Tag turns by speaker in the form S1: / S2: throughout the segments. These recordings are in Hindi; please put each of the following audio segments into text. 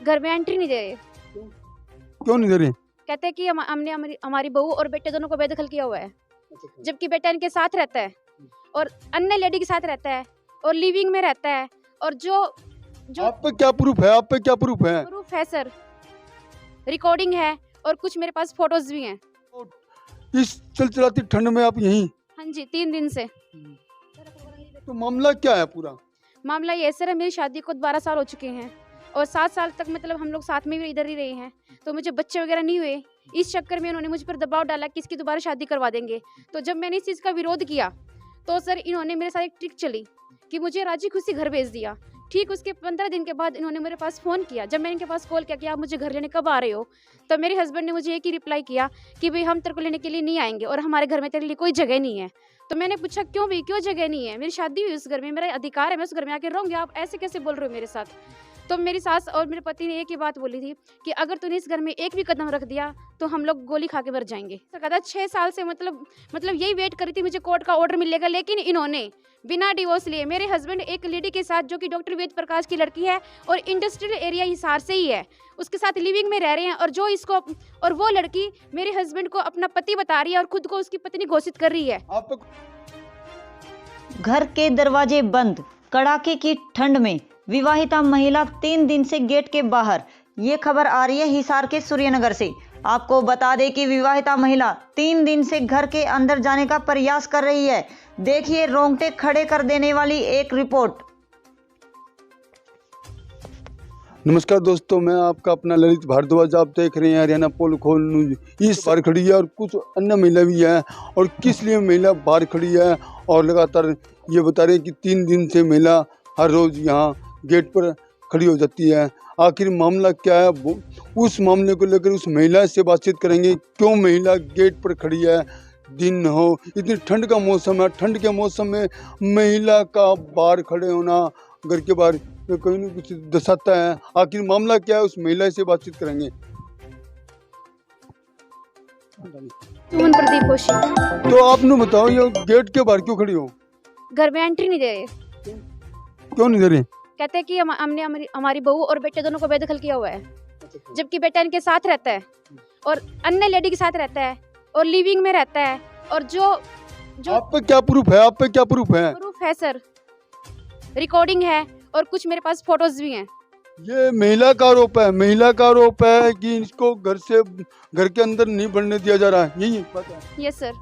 S1: घर में एंट्री नहीं दे रहे।
S2: क्यों नहीं दे रहे?
S1: कहते हैं कि हमने हमारी बहू और बेटे दोनों को बेदखल किया हुआ है, जबकि बेटा इनके साथ रहता है और अन्य लेडी के साथ रहता है और लिविंग में रहता है। और जो
S2: आप पे क्या प्रूफ है? आप पे क्या प्रूफ है?
S1: प्रूफ है सर, रिकॉर्डिंग है और कुछ मेरे पास फोटोज भी हैं।
S2: इस चलचलाती ठंड में आप यहीं?
S1: हाँ जी, 3 दिन से।
S2: तो मामला क्या है पूरा?
S1: मामला ये है सर, मेरी शादी को 12 साल हो चुके हैं और 7 साल तक मतलब हम लोग साथ में भी इधर ही रहे हैं, तो मुझे बच्चे वगैरह नहीं हुए। इस चक्कर में उन्होंने मुझ पर दबाव डाला कि इसकी दोबारा शादी करवा देंगे। तो जब मैंने इस चीज़ का विरोध किया तो सर इन्होंने मेरे साथ एक ट्रिक चली कि मुझे राजी खुशी घर भेज दिया। ठीक उसके 15 दिन के बाद इन्होंने मेरे पास फ़ोन किया। जब मैंने इनके पास कॉल किया कि आप मुझे घर लेने कब आ रहे हो, तो मेरे हस्बैंड ने मुझे एक ही रिप्लाई किया कि भाई हम तेरे को लेने के लिए नहीं आएंगे और हमारे घर में तेरे लिए कोई जगह नहीं है। तो मैंने पूछा क्यों भाई, क्यों जगह नहीं है? मेरी शादी हुई उस घर में, मेरा अधिकार है, मैं उस घर में आके रहूँगी, आप ऐसे कैसे बोल रहे हो मेरे साथ? तो मेरी सास और मेरे पति ने एक ही बात बोली थी कि अगर तूने इस घर में एक भी कदम रख दिया तो हम लोग गोली खा के मर जाएंगे। तो कहता 6 साल से मतलब यही वेट करी थी मुझे कोर्ट का ऑर्डर मिलेगा, लेकिन इन्होंने बिना डिवोर्स लिए मेरे हस्बैंड एक लेडी के साथ जो कि डॉक्टर वेद प्रकाश की लड़की है और इंडस्ट्रियल एरिया हिसार से ही है, उसके साथ लिविंग में रह रहे हैं। और जो इसको और वो लड़की मेरे हस्बैंड को अपना पति बता रही है और खुद को उसकी पत्नी घोषित कर रही है।
S3: घर के दरवाजे बंद, कड़ाके की ठंड में विवाहिता महिला 3 दिन से गेट के बाहर। ये खबर आ रही है हिसार के सूर्यनगर से। आपको बता दें कि विवाहिता महिला 3 दिन से घर के अंदर जाने का प्रयास कर रही है। देखिए रोंगटे खड़े कर देने वाली एक रिपोर्ट।
S2: नमस्कार दोस्तों, मैं आपका अपना ललित भारद्वाज। आप देख रहे हैं हरियाणा पोल खोल न्यूज। इस बाहर खड़ी है और कुछ अन्य महिला भी है। और किस लिए महिला बाहर खड़ी है और लगातार ये बता रहे हैं कि 3 दिन से महिला हर रोज यहाँ गेट पर खड़ी हो जाती है। आखिर मामला क्या है, उस मामले को लेकर उस महिला से बातचीत करेंगे। क्यों महिला गेट पर खड़ी है? दिन हो, इतनी ठंड का मौसम है, ठंड के मौसम में महिला का बाहर खड़े होना घर के बाहर कोई न कुछ दर्शाता है। आखिर मामला क्या है, उस महिला से बातचीत करेंगे।
S1: सुमन प्रदीप कौशिक।
S2: तो आपने बताओ, ये गेट के बाहर क्यों खड़ी हो?
S1: घर में एंट्री नहीं दे रहे।
S2: क्यों नहीं दे रहे?
S1: कहते हैं कि हमने हमारी बहू और बेटे दोनों को बेदखल किया हुआ है, जबकि बेटा इनके साथ रहता है और अन्य लेडी के साथ रहता है और लिविंग में रहता है। और जो
S2: आप पे क्या प्रूफ है? आप पे क्या प्रूफ है?
S1: प्रूफ है सर, रिकॉर्डिंग है और कुछ मेरे पास फोटोज भी हैं।
S2: ये महिला का आरोप है, महिला का आरोप है कि इसको घर के अंदर नहीं बढ़ने दिया जा रहा है। यही बात है?
S1: Yes sir.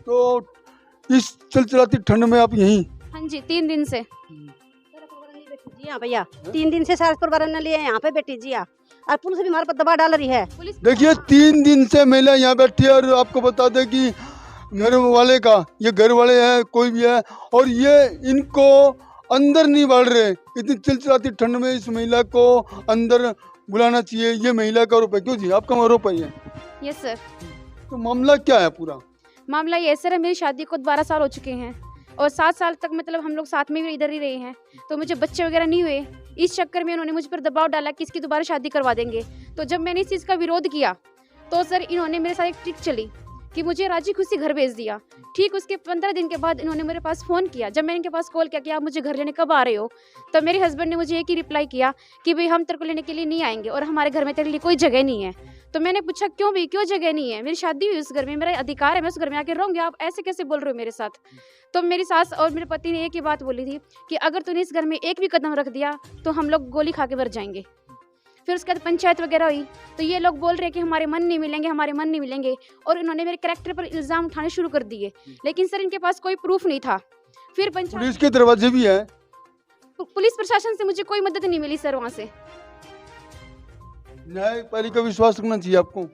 S2: तो इस चलचलाती ठंड में आप यहीं?
S1: हाँ जी, 3 दिन से।
S4: जी हाँ भैया, 3 दिन से सारे परिवार ने लिए यहाँ पे बैठी जी हाँ, और पुलिस भी हमारे पर दबाव डाल रही है।
S2: देखिए 3 दिन से महिला यहाँ बैठी है और आपको बता दें कि घर वाले का, ये घर वाले हैं कोई भी है, और ये इनको अंदर नहीं बढ़ रहे। इतनी चिलचिलाती ठंड में इस महिला को अंदर बुलाना चाहिए। ये महिला का आरोप है। क्यों जी, आपका आरोप है ये?
S1: Yes sir.
S2: तो मामला क्या है पूरा?
S1: मामला ये सर, मेरी शादी को 12 साल हो चुके हैं और 7 साल तक मतलब हम लोग साथ में भी इधर ही रहे हैं, तो मुझे बच्चे वगैरह नहीं हुए। इस चक्कर में उन्होंने मुझ पर दबाव डाला कि इसकी दोबारा शादी करवा देंगे। तो जब मैंने इस चीज़ का विरोध किया तो सर इन्होंने मेरे साथ एक ट्रिक चली कि मुझे राजी खुशी घर भेज दिया। ठीक उसके 15 दिन के बाद इन्होंने मेरे पास फ़ोन किया। जब मैंने इनके पास कॉल किया कि आप मुझे घर लेने कब आ रहे हो, तो मेरे हस्बैंड ने मुझे एक ही रिप्लाई किया कि भाई हम तेरे को लेने के लिए नहीं आएंगे और हमारे घर में तेरे लिए कोई जगह नहीं है। तो मैंने पूछा क्यों भाई, क्यों जगह नहीं है? मेरी शादी हुई उस घर में, मेरा अधिकार है, मैं उस घर में आके रहूँगी, आप ऐसे कैसे बोल रहे हो मेरे साथ? तो मेरी सास और मेरे पति ने एक ही बात बोली थी कि अगर तूने इस घर में एक भी कदम रख दिया तो हम लोग गोली खा के मर जाएंगे। फिर उसके बाद पंचायत वगैरह हुई तो ये लोग बोल रहे हैं कि हमारे मन नहीं मिलेंगे, हमारे मन नहीं मिलेंगे, और इन्होंने मेरे कैरेक्टर पर इल्ज़ाम उठाने शुरू कर दिए। लेकिन सर इनके पास कोई प्रूफ नहीं था। फिर
S2: पुलिस के दरवाजे भी है?
S1: पुलिस प्रशासन से मुझे कोई मदद नहीं मिली सर। वहाँ से
S2: न्यायपालिका विश्वास रखना चाहिए आपको।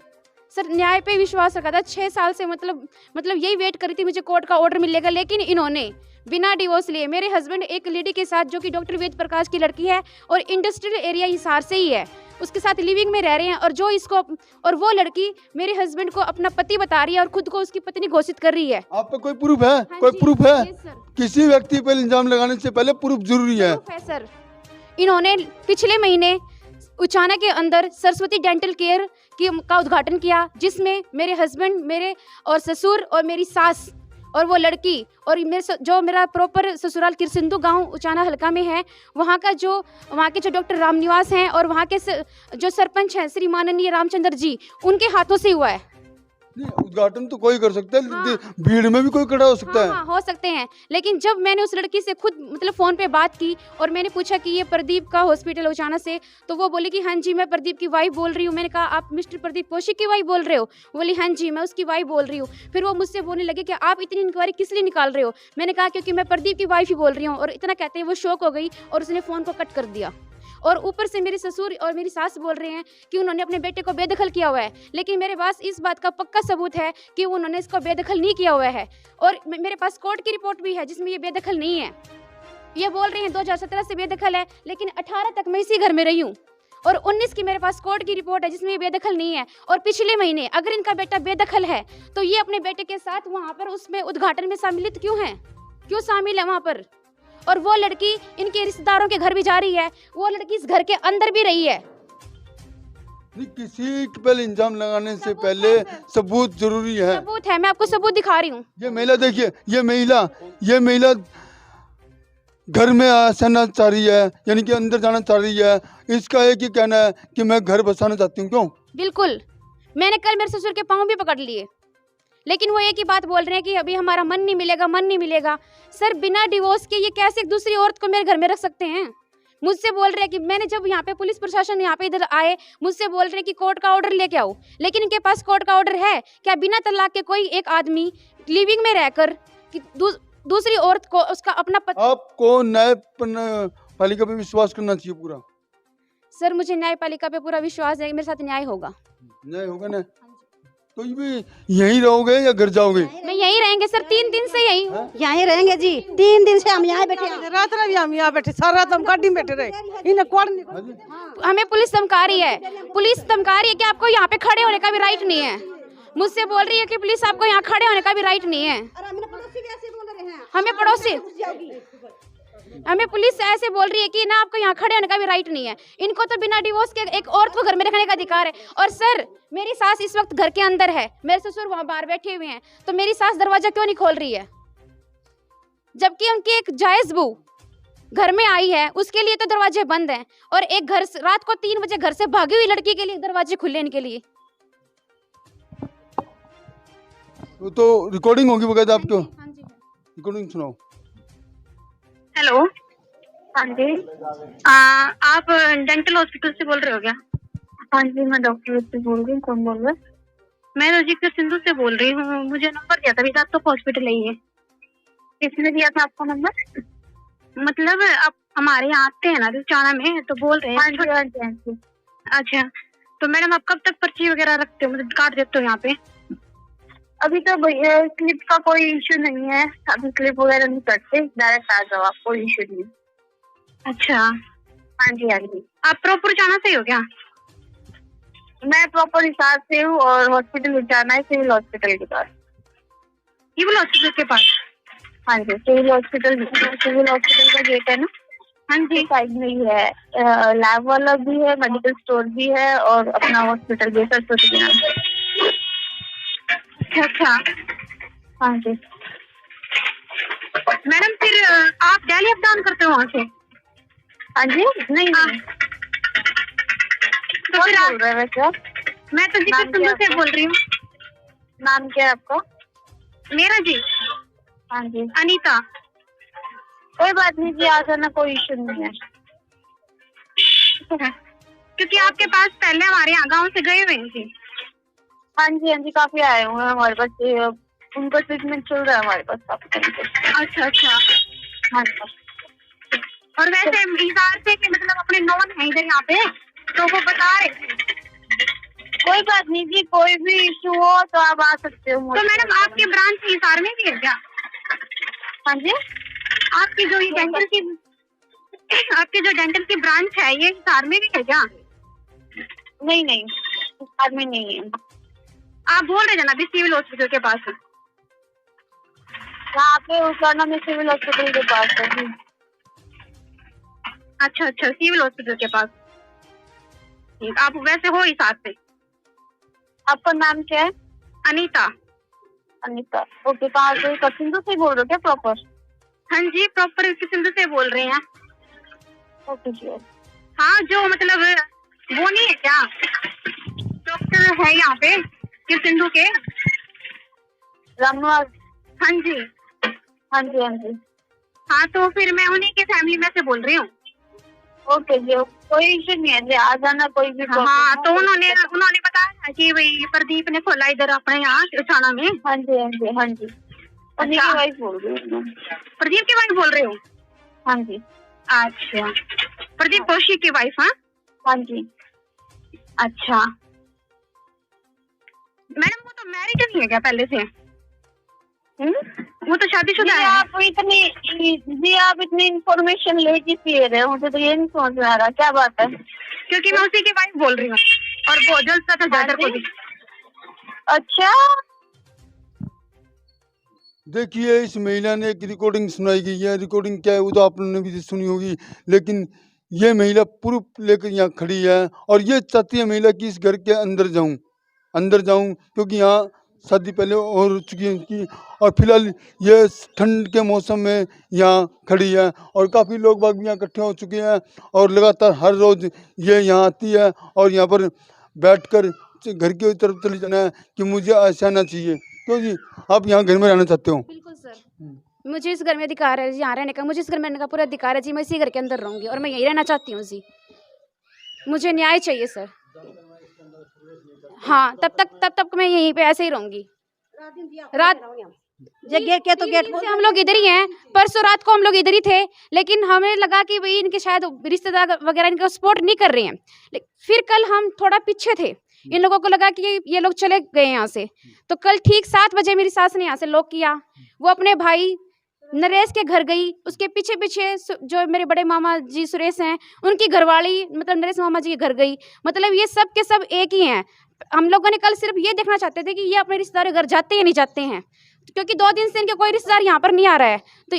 S1: सर न्याय पे विश्वास रखा था। 6 साल से मतलब यही वेट करी थी मुझे कोर्ट का ऑर्डर मिलेगा, लेकिन इन्होंने बिना डिवोर्स लिए मेरे हस्बैंड एक लेडी के साथ जो कि डॉक्टर वेद प्रकाश की लड़की है और इंडस्ट्रियल एरिया हिसार से ही है, उसके साथ लिविंग में रह रहे हैं। और जो इसको और वो लड़की मेरे हस्बैंड को अपना पति बता रही है और खुद को उसकी पत्नी घोषित कर रही है।
S2: आप पे कोई प्रूफ है?
S1: हाँ
S2: कोई
S1: जी,
S2: प्रूफ है?
S1: सर।
S2: किसी व्यक्ति पर इल्जाम लगाने से पहले प्रूफ जरूरी है।
S1: प्रूफ है सर। इन्होंने पिछले महीने उचाना के अंदर सरस्वती डेंटल केयर का उद्घाटन किया, जिसमें मेरे हस्बैंड, मेरे और ससुर और मेरी सास और वो लड़की और जो मेरा प्रॉपर ससुराल किरसिंदू गांव उचाना हल्का में है, वहाँ के जो डॉक्टर रामनिवास हैं और वहाँ के जो सरपंच हैं श्री माननीय रामचंद्र जी, उनके हाथों से हुआ है।
S2: नहीं, उद्घाटन तो कोई कर सकता है,
S1: हाँ।
S2: भीड़ में भी कोई खड़ा हो सकता है।
S1: हाँ, हो सकते हैं, लेकिन जब मैंने उस लड़की से खुद मतलब फ़ोन पे बात की और मैंने पूछा कि ये प्रदीप का हॉस्पिटल उचाना से, तो वो बोली कि हाँ जी मैं प्रदीप की वाइफ बोल रही हूँ। मैंने कहा आप मिस्टर प्रदीप कौशिक की वाइफ बोल रहे हो? बोली हाँ जी मैं उसकी वाइफ बोल रही हूँ। फिर वो मुझसे बोलने लगे कि आप इतनी इंक्वायरी किस लिए निकाल रहे हो? मैंने कहा क्योंकि मैं प्रदीप की वाइफ ही बोल रही हूँ। और इतना कहते हैं वो शॉक हो गई और उसने फ़ोन को कट कर दिया। और ऊपर से मेरे ससुर और मेरी सास बोल रहे हैं कि उन्होंने अपने बेटे को बेदखल किया हुआ है, लेकिन मेरे पास इस बात का पक्का सबूत है कि उन्होंने इसको बेदखल नहीं किया हुआ है। और मेरे पास कोर्ट की रिपोर्ट भी है जिसमें ये बेदखल नहीं है। ये बोल रहे हैं 2017 से बेदखल है, लेकिन 18 तक मैं इसी घर में रही हूँ और 19 की मेरे पास कोर्ट की रिपोर्ट है जिसमें ये बेदखल नहीं है। और पिछले महीने अगर इनका बेटा बेदखल है तो ये अपने बेटे के साथ वहाँ पर उसमें उद्घाटन में सम्मिलित क्यों है, क्यों शामिल है वहाँ पर? और वो लड़की इनके रिश्तेदारों के घर भी जा रही है, वो लड़की इस घर के अंदर भी रही है।
S2: नहीं, किसी पे इल्जाम लगाने से पहले सबूत जरूरी है।
S1: सबूत है, मैं आपको सबूत दिखा रही हूँ।
S2: ये महिला देखिए, ये महिला घर में आना चाह रही है, यानी कि अंदर जाना चाह रही है। इसका एक ही कहना है कि मैं घर बसाना चाहती हूँ। क्यों?
S1: बिल्कुल, मैंने कल मेरे ससुर के पाँव भी पकड़ लिए, लेकिन वो एक ही बात बोल रहे हैं कि अभी हमारा मन नहीं मिलेगा। सर बिना डिवोर्स के ये कैसे एक दूसरी औरत को मेरे घर में रख सकते हैं? मुझसे बोल रहे हैं कि मैंने जब यहाँ पे पुलिस प्रशासन यहाँ पे इधर आए, मुझसे बोल रहे हैं कि कोर्ट का ऑर्डर लेके आओ, लेकिन इनके पास कोर्ट का ऑर्डर है क्या? बिना तलाक के कोई एक आदमी लिविंग में रहकर कि दूसरी औरत को उसका अपना
S2: आपको न्यायपालिका पे विश्वास करना चाहिए पूरा।
S1: सर मुझे न्यायपालिका पे पूरा विश्वास है, मेरे साथ न्याय होगा।
S2: न्याय होगा ना? तो भी यहीं रहोगे या घर जाओगे?
S1: मैं यहीं रहेंगे सर, 3 दिन से
S4: यहीं रहेंगे जी। 3 दिन से हम यहाँ बैठे हैं।
S5: रात भी हम यहाँ बैठे, सारा रात हम गाड़ी में बैठे रहे। इन्हें कौन
S1: हमें पुलिस धमका रही है, कि आपको यहाँ पे खड़े होने का भी राइट नहीं है। मुझसे बोल रही है कि पुलिस आपको यहाँ खड़े होने का भी राइट नहीं है। हमें पुलिस ऐसे बोल रही है कि ना आपको यहाँ खड़े होने का भी राइट नहीं है। इनको तो बिना डिवोर्स के एक औरत को घर में रखने का अधिकार है। और सर मेरी सास इस वक्त घर के अंदर है, मेरे ससुर वहाँ बाहर बैठे हुए हैं, तो मेरी सास दरवाजा क्यों नहीं खोल रही है? जबकि उनकी एक जायज बहू घर में आई है, उसके लिए तो दरवाजे बंद हैं। और एक घर रात को 3 बजे घर से भागी हुई लड़की के लिए दरवाजे खुले इनके लिए।
S2: तो रिकॉर्डिंग होगी बगैर आपको?
S1: हाँ जी,
S2: रिकॉर्डिंग सुनाओ।
S6: हेलो, हाँ जी, आप डेंटल हॉस्पिटल से बोल रहे हो क्या? हाँ जी, मैं डॉक्टर से बोल रही हूँ। कौन बोल रहा है? मैं रजिक सिंधु से बोल रही हूँ। मुझे नंबर दिया था, अभी तक तो हॉस्पिटल ही है। किसने दिया था आपको नंबर? मतलब आप हमारे यहाँ आते हैं ना उचाना में, तो बोल रहे हैं। हाँ जी। अच्छा, तो मैडम आप कब तक पर्ची वगैरह रखते हो, मतलब काट देते हो यहाँ पे? अभी तो क्लिप का कोई इशू नहीं है, अभी क्लिप वगैरह नहीं करते, डायरेक्ट आ जाओ, आप कोई इशू नहीं। अच्छा, हाँ जी हाँ जी। आप प्रॉपर उचाना से हो क्या? मैं प्रॉपर हिसाब से हूँ और हॉस्पिटल उचाना है, सिविल हॉस्पिटल के पास। सिविल हॉस्पिटल के पास? हाँ जी, सिविल हॉस्पिटल का गेट है ना? हाँ जी, साइड में ही है। लैब वाला भी है, मेडिकल स्टोर भी है और अपना हॉस्पिटल भी है। अच्छा, हाँ जी मैडम। फिर आप डेली अप डाउन करते हो वहाँ से? हाँ जी, नहीं तो फिर आप बोल रहे हैं वैसे? मैं तो जी सिंधु से बोल रही हूँ। नाम क्या है आपका? मेरा जी? हाँ जी, अनीता। कोई बात नहीं जी, आ जाना, कोई इशू नहीं है। क्योंकि आपके पास पहले हमारे यहाँ गाँव से गए हुए थे। हाँ जी, काफी आए हुए हैं हमारे पास, उनका ट्रीटमेंट चल रहा है हमारे पास काफी। अच्छा, हाँ जी। और वैसे हिसाब से कि मतलब अपने नॉन है इधर यहाँ पे, तो वो बता रहे थे। कोई बात नहीं जी, कोई भी इशू हो तो आप आ सकते हो। तो मैडम आपके ब्रांच हिसार में भी है क्या? हाँ जी, आपकी जो ये डेंटल की ब्रांच है, ये हिसार में भी है क्या? नहीं, हिसार में नहीं है। आप बोल रहे थे ना अभी सिविल हॉस्पिटल के पास है। यहाँ पे उचाना में सिविल हॉस्पिटल के पास है। अच्छा, सिविल हॉस्पिटल के पास। ठीक, आप वैसे हो हिसाब से। आपका नाम क्या है? अनीता। अनिता, ओके। कहाँ से? सिंधु से बोल रहे हो क्या प्रॉपर? हाँ जी, प्रॉपर सिंधु से बोल रहे हैं। ओके जी। हाँ, जो मतलब वो नहीं है क्या, डॉक्टर है यहाँ पे सिंधु के रामनाथ? हाँ जी, हाँ जी, हाँ जी। हाँ, तो फिर मैं उन्हीं के फैमिली में से बोल रही हूँ। ओके जी, कोई इशू नहीं है जी, आ जाना कोई भी। हाँ, तो उन्होंने बताया कि भाई प्रदीप ने खोला इधर अपने यहाँ उठाना में। हाँ जी, हाँ जी, हाँ जी। प्रदीप की वाइफ बोल रही हूँ। प्रदीप की वाइफ बोल रहे हो? हाँ जी। अच्छा, प्रदीप कौशिक की वाइफ? हाँ, हाँ जी। अच्छा मैडम, वो तो मैरिड नहीं है क्या पहले से? वो तो शादीशुदा है। आप इतनी इंफॉर्मेशन ले किस ले रहे हो? मुझे तो ये नहीं समझ में आ रहा, क्या बात है? क्योंकि मैं उसी की वाइफ बोल रही हूँ और बहुत जल्द पता जाकर को भी। अच्छा,
S2: देखिए इस महिला ने एक रिकॉर्डिंग सुनाई गई है। रिकॉर्डिंग क्या है वो तो आपने भी सुनी होगी, लेकिन ये महिला प्रूफ लेकर यहाँ खड़ी है और ये चाहती है महिला कि इस घर के अंदर जाऊं क्योंकि यहाँ शादी पहले हो चुकी है इनकी, और फिलहाल ये ठंड के मौसम में यहाँ खड़ी है और काफ़ी लोग बाग भी यहाँ इकट्ठे हो चुके हैं और लगातार हर रोज़ ये यहाँ आती है और यहाँ पर बैठकर घर की तरफ चले जाना है कि मुझे ऐसा आना चाहिए। क्यों जी, आप यहाँ घर में रहना चाहते हो?
S1: बिल्कुल सर, मुझे इस घर में अधिकार है जी यहाँ रहने का, मुझे इस घर में रहने का पूरा अधिकार है जी। मैं इसी घर के अंदर रहूँगी और मैं यहीं रहना चाहती हूँ जी। मुझे न्याय चाहिए सर। हाँ, तब तक मैं यहीं पे ऐसे ही रहूँगी। रात
S4: गेट के तो गेट
S1: से हम लोग इधर ही हैं, परसों रात को हम लोग इधर ही थे, लेकिन हमें लगा कि भाई इनके शायद रिश्तेदार वगैरह इनको सपोर्ट नहीं कर रहे हैं। फिर कल हम थोड़ा पीछे थे, इन लोगों को लगा कि ये लोग चले गए यहाँ से, तो कल ठीक 7 बजे मेरी सास ने यहाँ से लॉक किया। वो अपने भाई नरेश के घर गई, उसके पीछे पीछे जो मेरे बड़े मामा जी सुरेश हैं उनकी घरवाली मतलब नरेश मामा जी के घर गई। मतलब ये सब के सब एक ही हैं। हम लोगों ने कल सिर्फ ये देखना चाहते थे कि ये अपने रिश्तेदारों के घर जाते या नहीं जाते हैं, क्योंकि 2 दिन से इनके कोई रिश्तेदार यहाँ पर नहीं आ रहा है। तो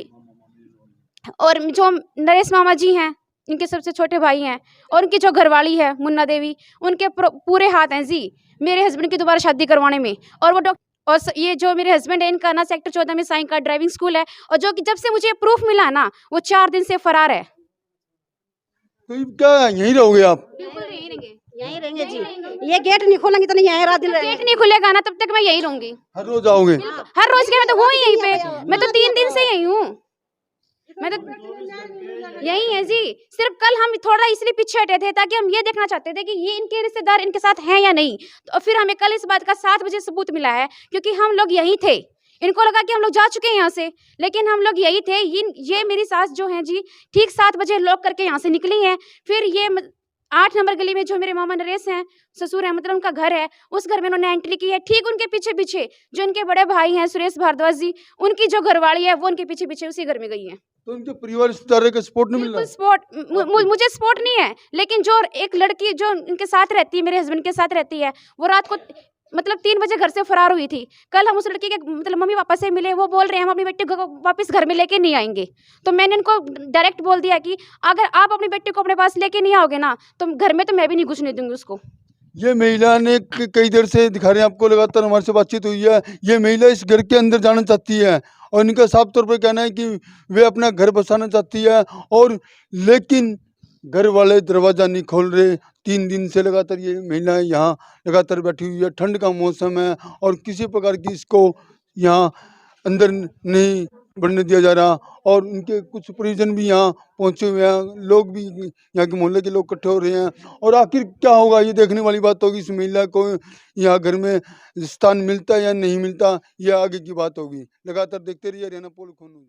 S1: और जो नरेश मामा जी हैं इनके सबसे छोटे भाई हैं और उनकी जो घरवाली है मुन्ना देवी, उनके पूरे हाथ हैं जी मेरे हस्बैंड की दोबारा शादी करवाने में। और वो और ये जो मेरे हस्बैंड है इनका ना सेक्टर 14 में साईं का ड्राइविंग स्कूल है, और जो कि जब से मुझे प्रूफ मिला ना वो 4 दिन से फरार है।
S2: तो क्या यहीं रहोगे आप?
S1: बिल्कुल
S4: यहीं रहेंगे जी। ये गेट नहीं खोलेंगे तो नहीं यहीं रात दिन रहेंगे।
S1: गेट नहीं खुलेगा ना तब तक मैं यहीं रहूंगी।
S2: हर रोज आओगे?
S1: हर रोज के मैं तो हूँ यहीं पे, मैं तो 3 दिन से यहीं हूँ, मैं तो यही है जी। सिर्फ कल हम थोड़ा इसलिए पीछे हटे थे ताकि हम ये देखना चाहते थे कि ये इनके रिश्तेदार इनके साथ हैं या नहीं। तो फिर हमें कल इस बात का 7 बजे सबूत मिला है, क्योंकि हम लोग यही थे। इनको लगा कि हम लोग जा चुके हैं यहाँ से, लेकिन हम लोग यही थे। ये मेरी सास जो हैं जी ठीक 7 बजे लॉक करके यहाँ से निकली हैं। फिर ये 8 नंबर गली में जो मेरे मामा नरेश हैं ससुर है मतलब उनका घर है, उस घर में उन्होंने एंट्री की है। ठीक उनके पीछे पीछे जो इनके बड़े भाई हैं सुरेश भारद्वाज जी, उनकी जो घरवाली है वो उनके पीछे पीछे उसी घर में गई है।
S2: तो उनके परिवार रिश्तेदारों का सपोर्ट नहीं मिल रहा?
S1: सपोर्ट मुझे सपोर्ट नहीं है, लेकिन जो एक लड़की जो इनके साथ रहती है मेरे हस्बैंड के साथ रहती है, वो रात को मतलब 3 बजे घर से फरार हुई थी। कल हम उस लड़की के मतलब मम्मी पापा से मिले, वो बोल रहे हैं हम अपनी बेटी को वापस घर में लेके नहीं आएंगे। तो मैंने इनको डायरेक्ट बोल दिया कि अगर आप अपनी बेटी को अपने पास लेके नहीं आओगे ना तो घर में तो मैं भी नहीं घुसने दूंगी उसको।
S2: ये महिला ने कई देर से दिखा रहे हैं आपको, लगातार हमारे से बातचीत हुई है। ये महिला इस घर के अंदर जाना चाहती है और इनका साफ तौर पर कहना है कि वे अपना घर बसाना चाहती है, और लेकिन घर वाले दरवाज़ा नहीं खोल रहे। 3 दिन से लगातार ये महिला यहाँ लगातार बैठी हुई है। ठंड का मौसम है और किसी प्रकार की इसको यहाँ अंदर नहीं बढ़ने दिया जा रहा, और उनके कुछ परिजन भी यहाँ पहुँचे हुए हैं। लोग भी यहाँ के मोहल्ले के लोग इकट्ठे हो रहे हैं, और आखिर क्या होगा ये देखने वाली बात होगी। इस महिला को यहाँ घर में स्थान मिलता या नहीं मिलता, यह आगे की बात होगी। लगातार देखते रहिए हरियाणा पोल खोल।